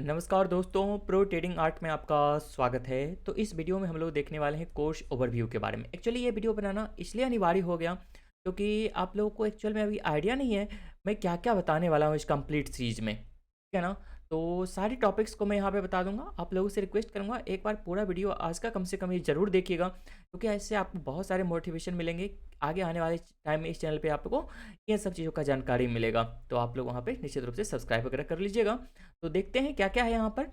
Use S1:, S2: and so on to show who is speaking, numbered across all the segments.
S1: नमस्कार दोस्तों, pro trading art में आपका स्वागत है। तो इस वीडियो में हम लोग देखने वाले हैं कोर्स ओवरव्यू के बारे में। एक्चुअली ये वीडियो बनाना इसलिए अनिवार्य हो गया क्योंकि आप लोगों को एक्चुअल में अभी आइडिया नहीं है मैं क्या-क्या बताने वाला हूँ इस कंप्लीट सीरीज़ में, ठीक है ना? तो सारी टॉपिक्स को मैं यहाँ पे बता दूँगा। आप लोगों से रिक्वेस्ट करूँगा एक बार पूरा वीडियो आज का कम से कम ये ज़रूर देखिएगा क्योंकि ऐसे आपको बहुत सारे मोटिवेशन मिलेंगे। आगे आने वाले टाइम में इस चैनल पे आपको ये सब चीज़ों का जानकारी मिलेगा। तो आप लोग वहाँ पे निश्चित रूप से सब्सक्राइब वगैरह कर लीजिएगा। तो देखते हैं क्या-क्या है यहाँ पर।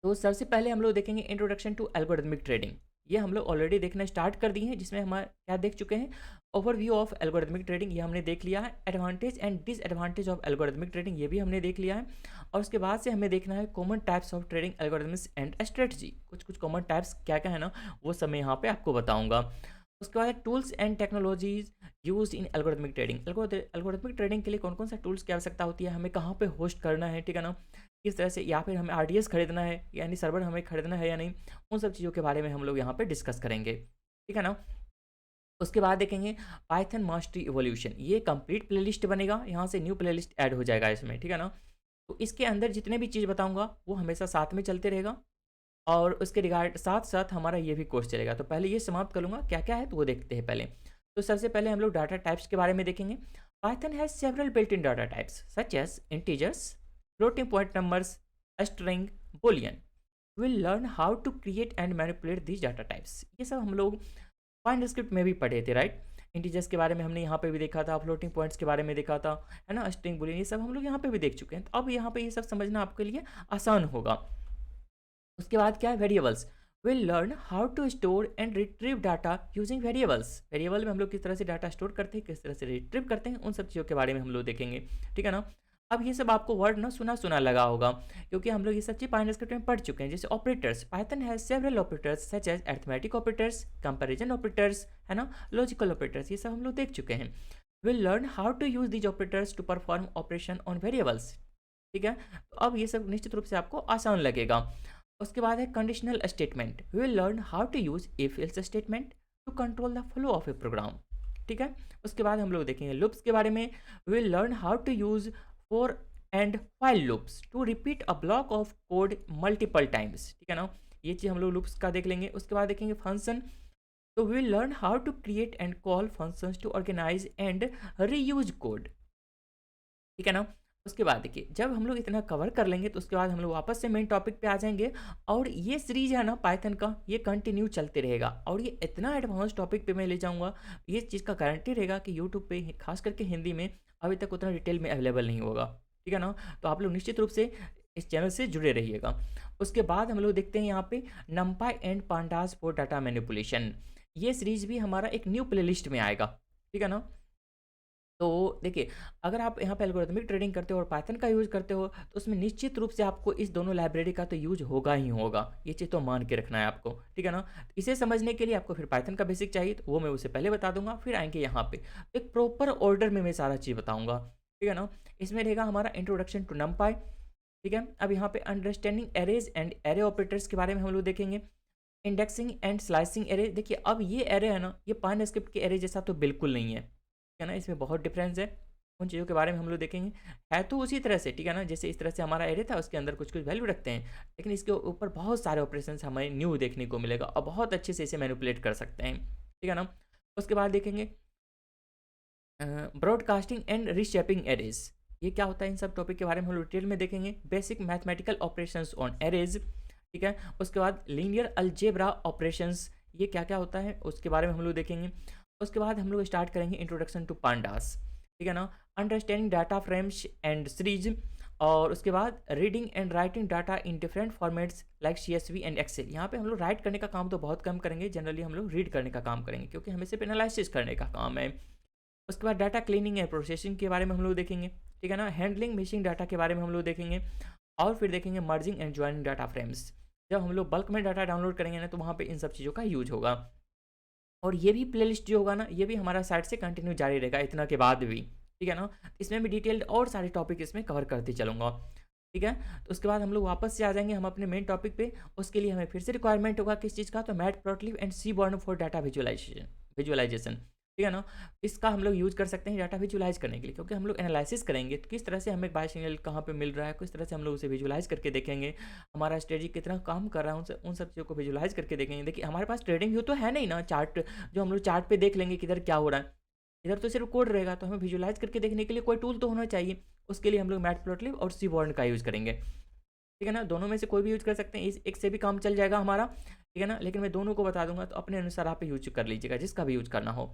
S1: तो सबसे पहले हम लोग देखेंगे इंट्रोडक्शन टू एल्गोरिथमिक ट्रेडिंग। ये हम लोग ऑलरेडी देखना स्टार्ट कर दिए हैं, जिसमें हम क्या देख चुके हैं, ओवरव्यू ऑफ एल्गोरिथमिक ट्रेडिंग ये हमने देख लिया है। Advantage and disadvantage of algorithmic trading ये भी हमने देख लिया है। और उसके बाद से हमें देखना है common types of trading algorithms and strategy. कुछ कुछ कॉमन टाइप्स क्या क्या है ना, वो सब मैं यहाँ पे आपको बताऊंगा। उसके बाद tools and technologies use in algorithmic trading. Algorithmic trading के लिए कौन कौन सा टूल्स की आवश्यकता होती है, हमें कहाँ पे होस्ट करना है, ठीक है ना, किस तरह से, या फिर हमें आरडीएस खरीदना है यानी सर्वर हमें खरीदना है या नहीं, उन सब चीज़ों के बारे में हम लोग यहाँ पे डिस्कस करेंगे, ठीक है ना। उसके बाद देखेंगे पाइथन मास्टरी इवोल्यूशन। ये कंप्लीट प्लेलिस्ट बनेगा, यहाँ से न्यू प्लेलिस्ट ऐड हो जाएगा इसमें, ठीक है ना। तो इसके अंदर जितने भी चीज़ बताऊँगा वो हमेशा साथ में चलते रहेगा और उसके रिगार्ड साथ साथ हमारा ये भी कोर्स चलेगा। तो पहले ये समाप्त कर लूँगा क्या क्या है, तो वो देखते हैं पहले। तो सबसे पहले हम लोग डाटा टाइप्स के बारे में देखेंगे। Python has several built in data types such as integers, floating point numbers, string, boolean. We'll learn how to create and manipulate these data types. ये सब हम लोग फाइन स्क्रिप्ट में भी पढ़े थे, राइट। इंटीजर्स के बारे में हमने यहाँ पे भी देखा था, फ्लोटिंग पॉइंट्स के बारे में देखा था, है ना, स्ट्रिंग, boolean, ये सब हम लोग यहाँ पे भी देख चुके हैं। तो अब यहाँ पे ये सब समझना आपके लिए आसान होगा। उसके बाद क्या है, variables. Will learn how to store and retrieve data using variables. Variable में हम लोग किस तरह से डाटा स्टोर करते हैं, किस तरह से रिट्रीव करते हैं, उन सब चीज़ों के बारे में हम लोग देखेंगे, ठीक है ना। अब ये सब आपको वर्ड ना सुना सुना लगा होगा क्योंकि हम लोग ये सब चीज़ पाइथन स्क्रिप्ट में पढ़ चुके हैं। जैसे operators, Python has several operators such as arithmetic operators, comparison operators, है ना, लॉजिकल ऑपरेटर्स, ये सब हम लोग देख चुके हैं। Will learn how to use these operators to perform operation on variables, ठीक है। तो अब ये सब निश्चित रूप से आपको आसान लगेगा। उसके बाद है conditional statement. We will learn how to use if else statement to control the flow of a program, ठीक है। उसके बाद हम लोग देखेंगे लूप्स के बारे में। We will learn how to use for and while loops to repeat a block of code multiple times, ठीक है ना। ये चीज़ हम लोग लूप्स का देख लेंगे। उसके बाद देखेंगे फंक्शन। तो we will learn how to create and call functions to organise and reuse code, ठीक है ना। उसके बाद देखिए जब हम लोग इतना कवर कर लेंगे तो उसके बाद हम लोग वापस से मेन टॉपिक पे आ जाएंगे और ये सीरीज है ना पाइथन का, ये कंटिन्यू चलते रहेगा और ये इतना एडवांस टॉपिक पे मैं ले जाऊंगा, ये चीज़ का गारंटी रहेगा कि यूट्यूब पे खास करके हिंदी में अभी तक उतना डिटेल में अवेलेबल नहीं होगा, ठीक है ना। तो आप लोग निश्चित रूप से इस चैनल से जुड़े रहिएगा। उसके बाद हम लोग देखते हैं यहाँ पे NumPy and pandas for data manipulation. ये सीरीज भी हमारा एक न्यू प्लेलिस्ट में आएगा, ठीक है ना। तो देखिए अगर आप यहाँ पे एल्गोरिथमिक ट्रेडिंग करते हो और पाइथन का यूज़ करते हो तो उसमें निश्चित रूप से आपको इस दोनों लाइब्रेरी का तो यूज होगा ही होगा, ये चीज़ तो मान के रखना है आपको, ठीक है ना। इसे समझने के लिए आपको फिर पाइथन का बेसिक चाहिए तो वो मैं उसे पहले बता दूंगा, फिर आएंगे यहाँ पे तो एक प्रॉपर ऑर्डर में मैं सारा चीज़ बताऊँगा, ठीक है ना। इसमें रहेगा हमारा इंट्रोडक्शन टू नमपाई, ठीक है। अब यहाँ पे understanding arrays and array operators के बारे में हम लोग देखेंगे। Indexing and slicing array. देखिए अब ये एरे है ना, ये पाइन स्क्रिप्ट के एरे जैसा तो बिल्कुल नहीं है, ठीक है ना, इसमें बहुत डिफरेंस है। उन चीज़ों के बारे में हम लोग देखेंगे। है तो उसी तरह से, ठीक है ना, जैसे इस तरह से हमारा एरे था उसके अंदर कुछ कुछ वैल्यू रखते हैं, लेकिन इसके ऊपर बहुत सारे ऑपरेशंस हमें न्यू देखने को मिलेगा और बहुत अच्छे से इसे मैनिपुलेट कर सकते हैं, ठीक है ना। उसके बाद देखेंगे ब्रॉडकास्टिंग एंड रीशेपिंग एरेज। ये क्या होता है, इन सब टॉपिक के बारे में हम लोग डिटेल में देखेंगे। Basic mathematical operations on arrays, ठीक है। उसके बाद लीनियर अलजेब्रा ऑपरेशंस, ये क्या क्या होता है उसके बारे में हम लोग देखेंगे। उसके बाद हम लोग स्टार्ट करेंगे इंट्रोडक्शन टू पांडास, ठीक है ना, understanding data frames and series. और उसके बाद reading and writing data in different formats like CSV and Excel. यहाँ पे हम लोग राइट करने का काम तो बहुत कम करेंगे, जनरली हम लोग रीड करने का काम करेंगे क्योंकि हमें सिर्फ एनालिसिस करने का काम है। उसके बाद डाटा क्लीनिंग एंड प्रोसेसिंग के बारे में हम लोग देखेंगे, ठीक है ना, हैंडलिंग मिसिंग डाटा के बारे में हम लोग देखेंगे। और फिर देखेंगे merging and joining data frames. जब हम लोग बल्क में डाटा डाउनलोड करेंगे ना तो वहाँ पे इन सब चीज़ों का यूज होगा। और ये भी प्लेलिस्ट जो होगा ना, ये भी हमारा साइट से कंटिन्यू जारी रहेगा इतना के बाद भी, ठीक है ना। इसमें भी डिटेल्ड और सारे टॉपिक इसमें कवर करते चलूँगा, ठीक है। तो उसके बाद हम लोग वापस से आ जाएंगे हम अपने मेन टॉपिक पे। उसके लिए हमें फिर से रिक्वायरमेंट होगा किस चीज़ का, तो Matplotlib and Seaborn for data visualisation. ठीक है ना? इसका हम लोग यूज़ कर सकते हैं डाटा विजुअलाइज़ करने के लिए, क्योंकि हम लोग एनालिसिस करेंगे तो किस तरह से हमें बाय सिग्नल कहाँ पे मिल रहा है, किस तरह से हम लोग उसे विजुअलाइज़ करके देखेंगे। हमारा स्ट्रेटजी कितना काम कर रहा है, उन सब चीज़ों को विजुअलाइज़ करके देखेंगे। देखिए हमारे पास ट्रेडिंग व्यू तो है नहीं ना, चार्ट जो हम लोग चार्ट पे देख लेंगे किधर क्या हो रहा है। इधर तो सिर्फ कोड रहेगा, तो हमें विजुअलाइज़ करके देखने के लिए कोई टूल तो होना चाहिए। उसके लिए हम लोग मैटप्लॉटलिब और सीबॉर्न का यूज़ करेंगे। ठीक है ना? दोनों में से कोई भी यूज़ कर सकते हैं, इस एक से भी काम चल जाएगा हमारा, ठीक है ना? लेकिन मैं दोनों को बता दूँगा, तो अपने अनुसार आप यूज़ कर लीजिएगा, जिसका भी यूज़ करना हो।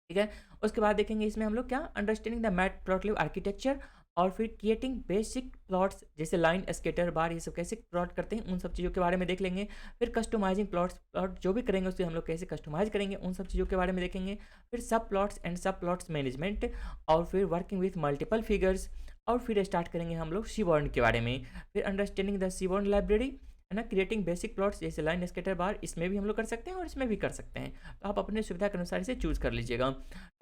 S1: ठीक है? उसके बाद देखेंगे इसमें हम लोग क्या अंडरस्टैंडिंग द मैटप्लॉटलिब आर्किटेक्चर, और फिर क्रिएटिंग बेसिक प्लॉट्स जैसे लाइन, स्कैटर बार, ये सब कैसे प्लॉट करते हैं, उन सब चीज़ों के बारे में देख लेंगे। फिर कस्टमाइजिंग प्लॉट जो भी करेंगे उसे हम लोग कैसे कस्टमाइज़ करेंगे, उन सब चीज़ों के बारे में देखेंगे। फिर सब प्लॉट्स एंड सब प्लॉट्स मैनेजमेंट, और फिर वर्किंग विथ मल्टीपल फिगर्स, और फिर स्टार्ट करेंगे हम लोग सीबॉर्न के बारे में। फिर अंडरस्टैंडिंग द सीबॉर्न लाइब्रेरी, है ना, क्रिएटिंग बेसिक प्लॉट्स जैसे लाइन, स्कैटर बार, इसमें भी हम लोग कर सकते हैं और इसमें भी कर सकते हैं। तो आप अपने सुविधा के अनुसार इसे चूज़ कर लीजिएगा।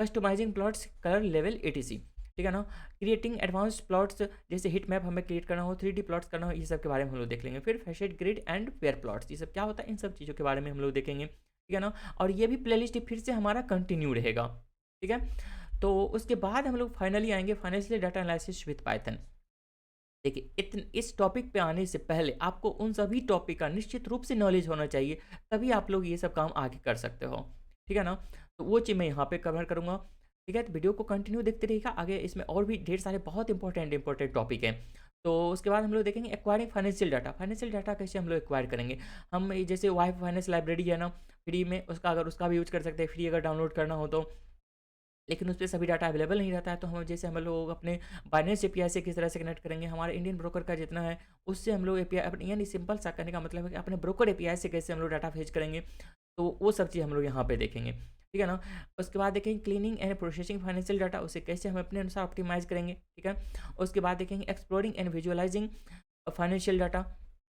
S1: Customising plots, colour level, etc, ठीक है ना। क्रिएटिंग एडवांस्ड प्लॉट्स जैसे हिट मैप हमें क्रिएट करना हो, 3D प्लॉट्स करना हो, ये सब के बारे में हम लोग देख लेंगे। फिर facet grid and pair plots, ये सब क्या होता है, इन सब चीज़ों के बारे में हम लोग देखेंगे, ठीक है ना। और ये भी प्लेलिस्ट फिर से हमारा कंटिन्यू रहेगा, ठीक है। तो उसके बाद हम लोग फाइनली आएंगे financial data analysis with Python. देखिए इस टॉपिक पे आने से पहले आपको उन सभी टॉपिक का निश्चित रूप से नॉलेज होना चाहिए, तभी आप लोग ये सब काम आगे कर सकते हो, ठीक है ना। तो वो चीज़ मैं यहाँ पे कवर करूँगा, ठीक है। तो वीडियो को कंटिन्यू देखते रहिएगा, आगे इसमें और भी ढेर सारे बहुत इंपॉर्टेंट टॉपिक हैं। तो उसके बाद हम लोग देखेंगे एक्वायरिंग फाइनेंशियल डाटा कैसे हम लोग एक्वायर करेंगे। हम ये जैसे वाई फाइनेंस लाइब्रेरी है ना फ्री में, उसका अगर उसका भी यूज़ कर सकते हैं, फ्री अगर डाउनलोड करना हो तो। लेकिन उस पे सभी डाटा अवेलेबल नहीं रहता है, तो हम जैसे हम लोग अपने बाइनेंस एपीआई से किस तरह से कनेक्ट करेंगे, हमारे इंडियन ब्रोकर का जितना है उससे हम लोग एपीआई अपने, यानी सिंपल सा करने का मतलब है कि अपने ब्रोकर एपीआई से कैसे हम लोग डाटा फेच करेंगे, तो वो सब चीज़ हम लोग यहाँ पे देखेंगे, ठीक है ना। उसके बाद देखेंगे cleaning and processing financial data, उसे कैसे हम अपने अनुसार ऑप्टिमाइज करेंगे, ठीक है। उसके बाद देखेंगे exploring and visualising financial data,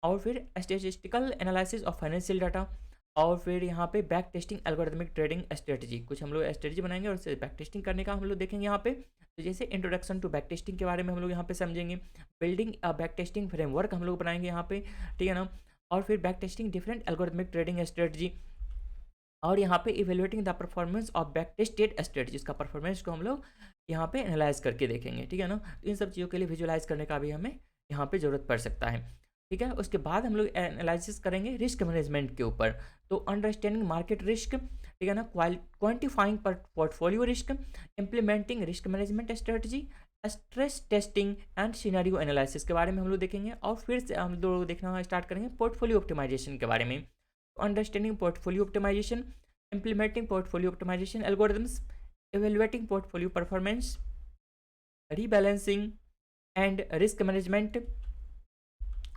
S1: और फिर statistical analysis of financial data, और फिर यहाँ पे back testing algorithmic trading strategy, कुछ हम लोग स्ट्रेटजी बनाएंगे और उससे बैक टेस्टिंग करने का हम लोग देखेंगे यहाँ पे। तो जैसे इंट्रोडक्शन टू बैक टेस्टिंग के बारे में हम लोग यहाँ पे समझेंगे, building a back testing framework हम लोग बनाएंगे यहाँ पे, ठीक है ना। और फिर back testing different algorithmic trading strategy, और यहाँ पे evaluating the performance of back tested strategies का परफॉर्मेंस को हम लोग यहाँ पे एनालाइज करके देखेंगे, ठीक है ना। तो इन सब चीज़ों के लिए विजुअलाइज करने का भी हमें यहाँ पे ज़रूरत पड़ सकता है, ठीक है। उसके बाद हम लोग एनालिसिस करेंगे रिस्क मैनेजमेंट के ऊपर, तो अंडरस्टैंडिंग मार्केट रिस्क, ठीक है ना, quantifying portfolio risk, implementing risk management strategy, stress testing and scenario analysis के बारे में हम लोग देखेंगे। और फिर से हम लोग देखना स्टार्ट करेंगे पोर्टफोलियो ऑप्टिमाइजेशन के बारे में, understanding portfolio optimisation, implementing portfolio optimization algorithms, evaluating portfolio performance, rebalancing and risk management.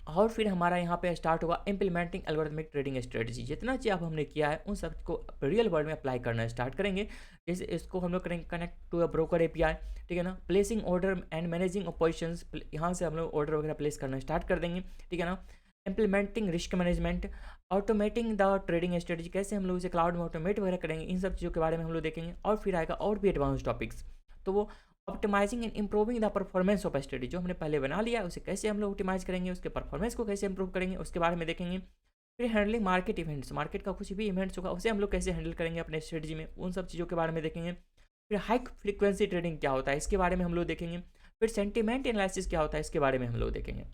S1: और फिर हमारा यहाँ पे स्टार्ट होगा इम्प्लीमेंटिंग एल्गोरिथमिक ट्रेडिंग स्ट्रेटजी। जितना चीज़ अब हमने किया है उन सब को रियल वर्ल्ड में अप्लाई करना स्टार्ट करेंगे। जैसे इसको हम लोग करेंगे connect to a broker API, ठीक है ना। Placing order and managing positions, यहाँ से हम लोग ऑर्डर वगैरह प्लेस करना स्टार्ट कर देंगे, ठीक है ना। Implementing risk management, automating the trading strategy, कैसे हम लोग इसे क्लाउड में ऑटोमेट वगैरह करेंगे, इन सब चीज़ों के बारे में हम लोग देखेंगे। और फिर आएगा और भी एडवांस टॉपिक्स, तो वो optimising and improving the performance of study, जो हमने पहले बना लिया उसे कैसे हम लोग ऑप्टिमाइज करेंगे, उसके परफॉर्मेंस को कैसे इंप्रूव करेंगे, उसके बारे में देखेंगे। फिर हैंडलिंग मार्केट इवेंट्स, मार्केट का कुछ भी इवेंट्स होगा उसे हम लोग कैसे हैंडल करेंगे अपने स्ट्रेटजी में, उन सब चीज़ों के बारे में देखेंगे। फिर हाई फ्रीक्वेंसी ट्रेडिंग क्या होता है इसके बारे में हम लोग देखेंगे। फिर सेंटिमेंट एनालिसिस क्या होता है इसके बारे में हम लोग देखेंगे।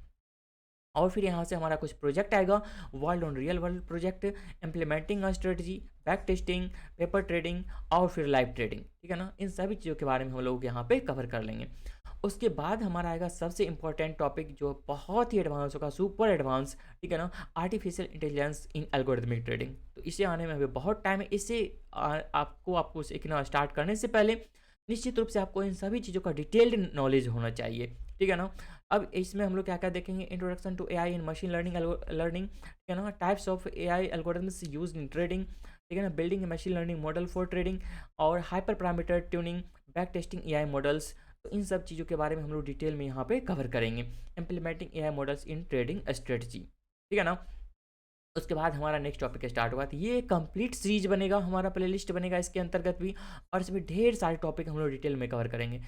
S1: और फिर यहाँ से हमारा कुछ प्रोजेक्ट आएगा, world on real world project, implementing strategy, back testing, paper trading, और फिर लाइव ट्रेडिंग, ठीक है ना। इन सभी चीज़ों के बारे में हम लोग यहाँ पे कवर कर लेंगे। उसके बाद हमारा आएगा सबसे इंपॉर्टेंट टॉपिक जो बहुत ही एडवांस होगा, सुपर एडवांस, ठीक है ना, आर्टिफिशियल इंटेलिजेंस इन एल्गोरिथमिक ट्रेडिंग। तो इसे आने में अभी बहुत टाइम है। इसे आपको सीखना स्टार्ट करने से पहले निश्चित रूप से आपको इन सभी चीज़ों का डिटेल्ड नॉलेज होना चाहिए, ठीक है ना। अब इसमें हम लोग क्या क्या देखेंगे, introduction to AI in machine learning, ठीक है ना, types of AI algorithms used in trading, ठीक है ना, building machine learning model for trading, और hyper parameter tuning, back testing AI models. तो इन सब चीज़ों के बारे में हम लोग डिटेल में यहाँ पे कवर करेंगे। Implementing AI models in trading strategy, ठीक है ना। उसके बाद हमारा नेक्स्ट टॉपिक स्टार्ट हुआ, तो ये कंप्लीट सीरीज बनेगा, हमारा प्लेलिस्ट बनेगा इसके अंतर्गत भी, और इसमें ढेर सारे टॉपिक हम लोग डिटेल में कवर करेंगे।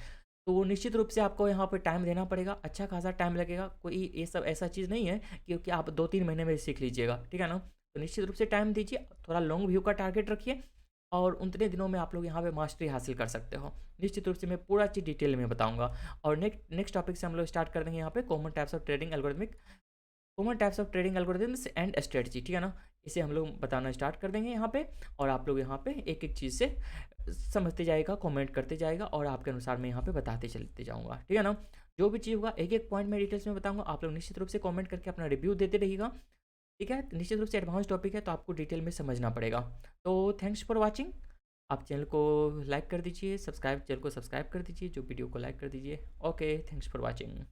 S1: तो निश्चित रूप से आपको यहाँ पर टाइम देना पड़ेगा, अच्छा खासा टाइम लगेगा, कोई ये सब ऐसा चीज़ नहीं है क्योंकि आप 2-3 महीने में सीख लीजिएगा, ठीक है ना। तो निश्चित रूप से टाइम दीजिए, थोड़ा लॉन्ग व्यू का टारगेट रखिए, और उतने दिनों में आप लोग यहाँ पे मास्टरी हासिल कर सकते हो। निश्चित रूप से मैं पूरा चीज़ डिटेल में बताऊँगा। और नेक्स्ट टॉपिक से हम लोग स्टार्ट कर देंगे यहाँ पे common types of trading algorithms and strategy, ठीक है ना? इसे हम लोग बताना स्टार्ट कर देंगे यहाँ पे, और आप लोग यहाँ पे एक एक चीज़ से समझते जाएगा, कमेंट करते जाएगा, और आपके अनुसार मैं यहाँ पे बताते चलते जाऊँगा, ठीक है ना? जो भी चीज़ होगा एक एक पॉइंट में डिटेल्स में बताऊँगा, आप लोग निश्चित रूप से कमेंट करके अपना रिव्यू देते रहिएगा, ठीक है? निश्चित रूप से एडवांस टॉपिक है तो आपको डिटेल में समझना पड़ेगा। तो थैंक्स फॉर वॉचिंग। आप चैनल को लाइक कर दीजिए, चैनल को सब्सक्राइब कर दीजिए, जो वीडियो को लाइक कर दीजिए। Okay, thanks for watching.